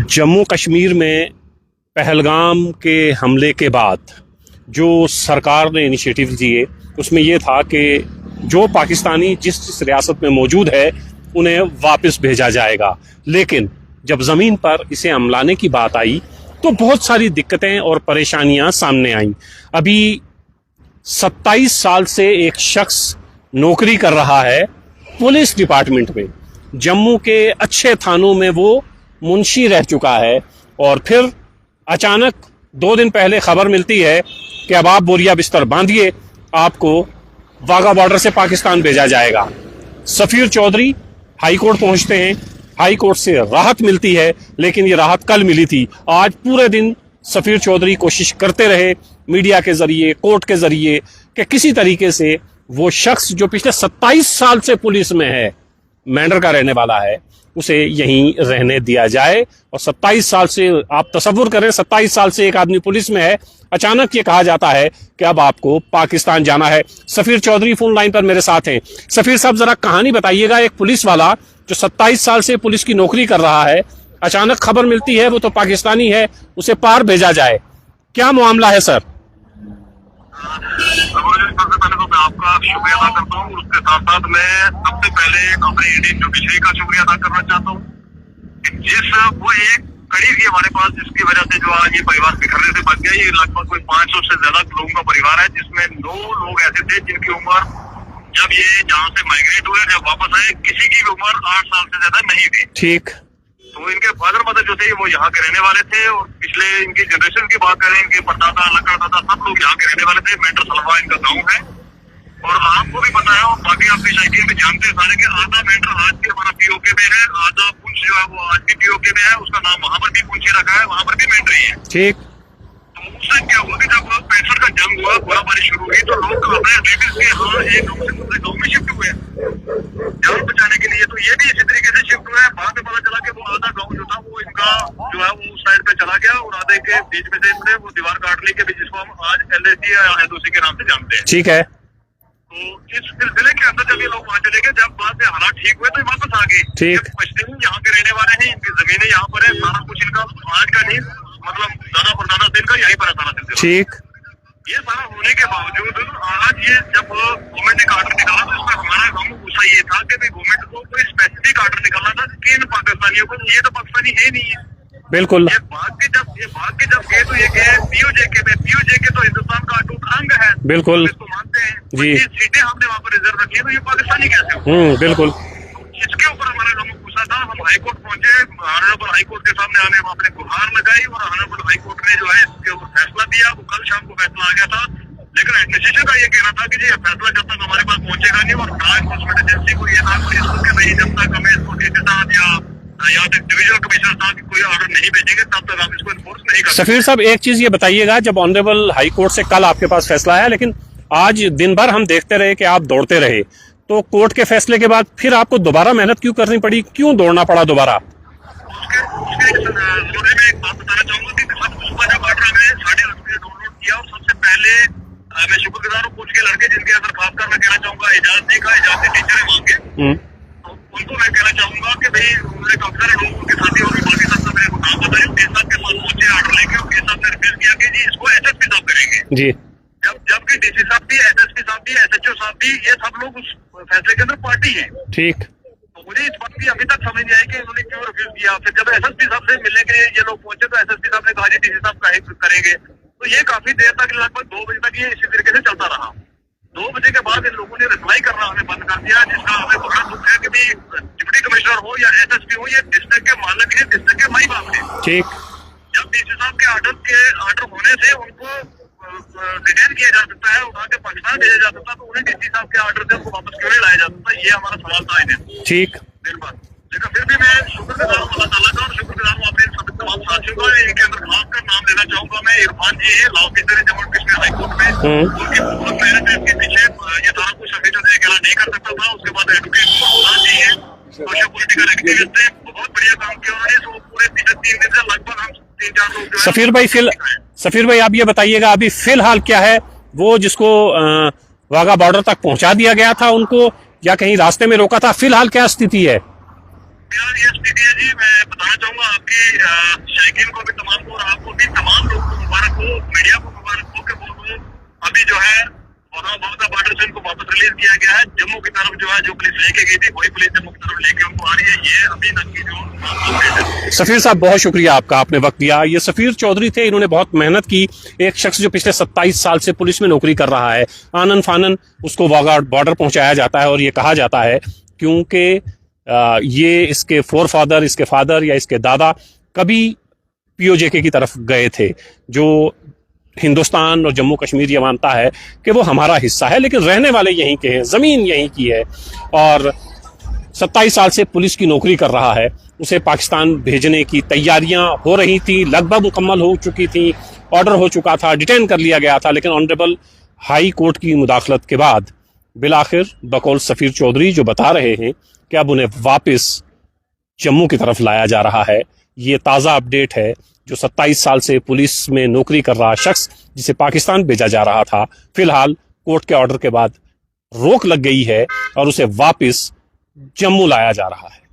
जम्मू कश्मीर में पहलगाम के हमले के बाद जो सरकार ने इनिशिएटिव दिए उसमें ये था कि जो पाकिस्तानी जिस रियासत में मौजूद है उन्हें वापस भेजा जाएगा। लेकिन जब ज़मीन पर इसे अमलाने की बात आई तो बहुत सारी दिक्कतें और परेशानियां सामने आईं। अभी 27 साल से एक शख्स नौकरी कर रहा है पुलिस डिपार्टमेंट में, जम्मू के अच्छे थानों में वो मुंशी रह चुका है, और फिर अचानक 2 दिन पहले खबर मिलती है कि अब आप बोरिया बिस्तर बांधिए, आपको वाघा बॉर्डर से पाकिस्तान भेजा जाएगा। सफीर चौधरी हाई कोर्ट पहुंचते हैं, हाई कोर्ट से राहत मिलती है, लेकिन ये राहत कल मिली थी। आज पूरे दिन सफीर चौधरी कोशिश करते रहे मीडिया के जरिए, कोर्ट के जरिए, कि किसी तरीके से वो शख्स जो पिछले 27 साल से पुलिस में है, मेंढर का रहने वाला है, उसे यहीं रहने दिया जाए। और 27 साल से आप तसव्वुर करें, 27 साल से एक आदमी पुलिस में है, अचानक ये कहा जाता है कि अब आपको पाकिस्तान जाना है। सफीर चौधरी फोन लाइन पर मेरे साथ हैं। सफीर साहब, जरा कहानी बताइएगा, एक पुलिस वाला जो 27 साल से पुलिस की नौकरी कर रहा है, अचानक खबर मिलती है वो तो पाकिस्तानी है, उसे पार भेजा जाए, क्या मामला है सर? सबसे पहले तो मैं आपका शुक्रिया अदा करता हूँ। उसके साथ साथ मैं सबसे पहले अपने इंडियन जुडिशरी का शुक्रिया अदा करना चाहता हूँ। जिस वो एक कड़ी थी हमारे पास, जिसकी वजह से जो आज ये परिवार बिखरने से बच गया। ये लगभग कोई 500 से ज्यादा लोगों का परिवार है, जिसमें 9 लोग ऐसे थे जिनकी उम्र, जब ये जहाँ से माइग्रेट हुए, जब वापस आए, किसी की भी उम्र 8 साल से ज्यादा नहीं थी। ठीक। तो इनके फादर मदर जो थे वो यहाँ के रहने वाले थे, और पिछले इनकी जनरेशन की बात करें, इनके परदादा लड़का सब लोग यहाँ के रहने वाले थे। मेंढर सलवा इनका गाँव है, और आपको भी पता है और बाकी आपकी शायकीन भी जानते हैं सारे कि आधा मेंढर आज भी हमारा पीओके में है, आधा पुंछ जो है वो आज भी पीओके में है। उसका नाम वहाँ पर भी पुंछी रखा है, वहाँ पर भी मेंढर ही है। ठीक। तो उससे क्या हुआ कि जब 65 का जंग हुआ, गोलाबारी शुरू हुई, तो लोग अपने रिलेटिव्स के यहाँ एक गाँव से दूसरे गाँव में शिफ्ट हुए जान बचाने के लिए। तो ये भी इसी तरीके से शिफ्ट हुआ है। बाद में पता चला कि वो आधा गाँव जो था वो इनका जो है वो उस साइड पे चला गया, और आधे के बीच में से इन्होंने वो दीवार काट ली के बीच, जिसको हम आज LAC या LOC के नाम से जानते हैं। ठीक है। तो इस सिलसिले के अंदर जब ये लोग वहाँ चले गए, जब बाद में हालात ठीक हुए तो ये वापस आ गए। ठीक। पश्चिमी यहाँ के रहने वाले हैं, इनकी जमीनें यहाँ पर है, सारा कुछ इनका आज का नहीं, मतलब दादा परदादा से इनका यहीं पर है सारा सिलसिला। ठीक। ये सारा होने के बावजूद आज ये जब गवर्नमेंट ने आर्डर निकाला, तो इसमें हमारा गम गुस्सा ये था कि गवर्नमेंट को कोई स्पेसिफिक आर्डर निकालना था कि इन पाकिस्तानियों को, ये तो पाकिस्तानी है नहीं है। बिल्कुल। ये भाग के जब गए तो ये गए POJK में। POJK तो हिंदुस्तान का अटूट अंग है, बिल्कुल, इसको मानते हैं जी। ये सीटें हमने वहाँ पर रिजर्व रखी है, तो ये पाकिस्तानी कैसे हो? बिल्कुल। इसके ऊपर हमारा गम गुस्सा था। हम हाई कोर्ट पहुंचे, ऑनरेबल हाई कोर्ट के सामने आने आपने गुहार लगाई, और ऑनरेबल हाई कोर्ट ने जो है इसके ऊपर फैसला दिया। वो कल शाम को फैसला आ गया था, लेकिन एडमिनिस्ट्रेशन का ये कहना था कि ये फैसला जब तक हमारे पास पहुंचेगा नहीं, और लॉ एनफोर्समेंट एजेंसी को ये था कि इसको कि नहीं, जब तक हमें इसको डीसी साहब या डिविजनल कमिश्नर साहब कोई ऑर्डर नहीं भेजेंगे, तब तक हम इसको एनफोर्स नहीं कर सकते। सफीर साहब, एक चीज ये बताइएगा, जब ऑनरेबल हाई कोर्ट से कल आपके पास फैसला आया, लेकिन आज दिन भर हम देखते रहे कि आप दौड़ते रहे, तो कोर्ट के फैसले के बाद फिर आपको दोबारा मेहनत क्यों करनी पड़ी, क्यों दौड़ना पड़ा दोबारा? उसके में एक बात बताना चाहूंगा कि सुबह जब ऑर्डर हमें 8:30 बजे डाउनलोड किया, और सबसे पहले मैं शुक्रगुजार हूँ कुछ के लड़के जिनके अंदर खासकर मैं कहना चाहूंगा एजाज जी का, एजाज के टीचर है वहाँ के, तो उनको मैं कहना चाहूंगा कि भाई उन्होंने काफी सारे लोगों के साथी और बाकी सब मेरे को नाम बताया, केस साहब के पास पहुंचे ऑर्डर लेके, और केस साहब ने रिक्वेस्ट किया कि जी इसको SSP साहब करेंगे जी। जबकि DC साहब भी, SSP साहब भी, SHO साहब भी, ये सब लोग उस फैसले के अंदर पार्टी है। ठीक। तो मुझे इस बात की अभी तक समझ नहीं आई कि उन्होंने क्यों रिफ्यूज किया। फिर जब SSP साहब से मिलने के लिए ये लोग पहुंचे, तो SSP साहब ने कहा जी DC साहब करेंगे। तो ये काफी देर तक, लगभग 2 बजे तक ये इसी तरीके से चलता रहा। 2 बजे के बाद इन लोगों ने रिप्लाई करना हमें बंद कर दिया, जिसका हमें बड़ा दुख है कि भी डिप्टी कमिश्नर हो या SSP हो, ये डिस्ट्रिक्ट के मालिक है, डिस्ट्रिक्ट के माई बाप है। ठीक। जब DC साहब के ऑर्डर होने से उनको डिटेन किया जा सकता है, उठा के पाकिस्तान भेजा जा सकता, तो उन्हें DC साहब के ऑर्डर से उनको वापस क्यों नहीं लाया जा सकता, ये हमारा सवाल था इन्हें। ठीक। दिन बाद, लेकिन फिर भी मैं शुक्रगुजार हूँ अल्लाह ताला का, और शुक्रगुजार हूँ अपने सभी तमाम साथियों का। इनके अंदर खासकर नाम लेना चाहूंगा मैं, इरफान जी है, लॉ ऑफिसर है जम्मू कश्मीर हाई कोर्ट में। उनकी बहुत मेहनत है इसके पीछे, ये सारा कुछ सभी से अकेला नहीं कर सकता था। उसके बाद एडवोकेट जी है, सोशल पॉलिटिकल एक्टिविस्ट है, बहुत बढ़िया काम किया उन्होंने। तो पूरे 3 दिन से लगभग हम 3-4 लोग। सफीर भाई, आप ये बताइएगा अभी फिलहाल क्या है, वो जिसको वाघा बॉर्डर तक पहुंचा दिया गया था उनको, या कहीं रास्ते में रोका था, फिलहाल क्या स्थिति है? मेरा ये स्थिति है जी, मैं बताना चाहूंगा आपकी शायकीन को भी, तमाम को, और आपको भी, तमाम लोगों को मुबारक हो, मीडिया को मुबारक हो कि वो अभी जो है बॉर्डर बॉर्डर से उनको वापस रिलीज किया गया है। जम्मू की तरफ जो है जो पुलिस लेके गई थी वही पुलिस जम्मू की तरफ लेके उनको आ रही है। ये अभी तक की जो अपडेट है। सफीर साहब, बहुत शुक्रिया आपका, आपने वक्त दिया। ये सफीर चौधरी थे, इन्होंने बहुत मेहनत की। एक शख्स जो पिछले 27 साल से पुलिस में नौकरी कर रहा है, आनन फानन उसको बॉर्डर पहुंचाया जाता है और ये कहा जाता है क्योंकि ये इसके फोर फादर, इसके फादर या इसके दादा कभी पीओजेके की तरफ गए थे, जो हिंदुस्तान और जम्मू कश्मीर ये मानता है कि वो हमारा हिस्सा है, लेकिन रहने वाले यहीं के हैं, ज़मीन यहीं की है। और 27 साल से पुलिस की नौकरी कर रहा है। उसे पाकिस्तान भेजने की तैयारियां हो रही थी, लगभग मुकम्मल हो चुकी थी, ऑर्डर हो चुका था, डिटेन कर लिया गया था, लेकिन ऑनरेबल हाई कोर्ट की मुदाखलत के बाद बिलाखिर बकौल सफीर चौधरी जो बता रहे हैं कि अब उन्हें वापस जम्मू की तरफ लाया जा रहा है। ये ताज़ा अपडेट है। जो 27 साल से पुलिस में नौकरी कर रहा शख्स जिसे पाकिस्तान भेजा जा रहा था, फिलहाल कोर्ट के ऑर्डर के बाद रोक लग गई है और उसे वापस जम्मू लाया जा रहा है।